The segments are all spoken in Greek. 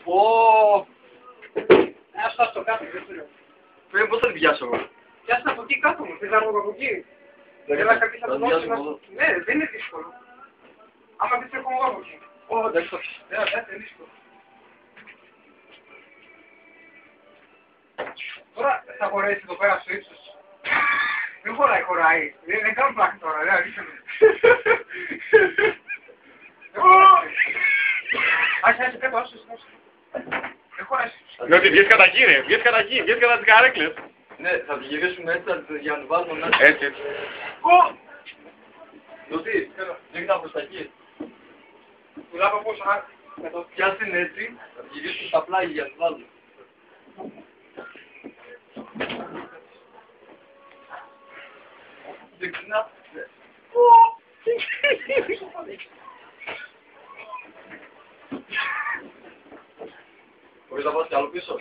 Ω! Ας φτάσει στο κάτω, δεν σου λέω. Πρέπει πώς θα την πιάσω εγώ. Πιάσε από εκεί κάτω μου, θες να μου από εκεί. Έλα κάποιος θα το δώσει να... Ναι, δεν είναι δύσκολο. Άμα δεις έρχομαι εγώ από εκεί. Ω, εντάξει. Δεν είναι δύσκολο. Τώρα θα χωρέσει εδώ πέρα στο ύψος. Δεν χωράει. Δεν κάνω πλάκα τώρα, δεν αλήθεια. Άσε κάτω, άσε. Δεν χωράει. Ναι, ότι βγες κατά εκεί ρε, βγες κατά εκεί, βγες κατά τις καρέκλες. Ναι, θα τη γυρίσουμε έτσι για να την βάλουμε μέσα. Έτσι. Λωτή, δείχνα προς τα εκεί. Πουλάβα πώς, Πιάσε την έτσι, θα τη γυρίσουμε στα πλάγια για να την βάλουμε. Δεξινά. Μπορείς να πας κι άλλο πίσω.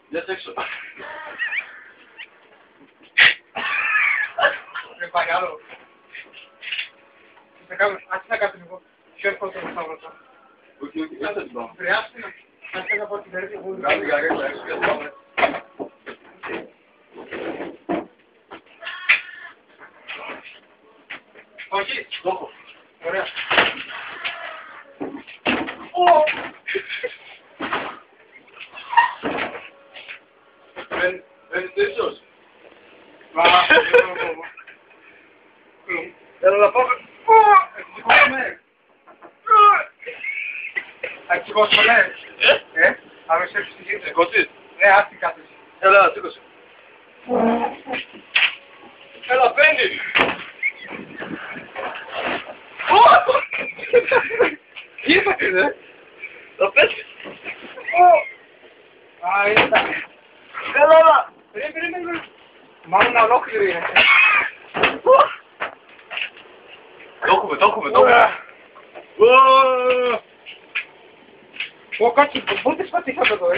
Βγες έξω. Δεν πάει άλλο. Ας να κάτω λίγο. Πιο εύκολο το θα βρω. Όχι, δεν θα την πάω. Χρειάζεται να πω την περίπτωση που Βγάλει την καρέκλα έξω και θα πάμε. Όχι, Το έχω. ωραία. Μπαίνεις ίσως. Έλα να πάμε. Θα ξηκώσουμε, ναι. Θα με σέψεις τη γύρω. Σηκώσεις. Ναι, άστη κάθεσαι. Έλα, σήκωσε. Έλα, μπαίνει. Τι είπατε, δε. Θα πέσει. Α, ήρθα. Έλα. Περίμενε. Μάλλον ολόκληρη είναι. Το έχουμε. Ω, κάτσε, πότε σπατήσαμε εδώ,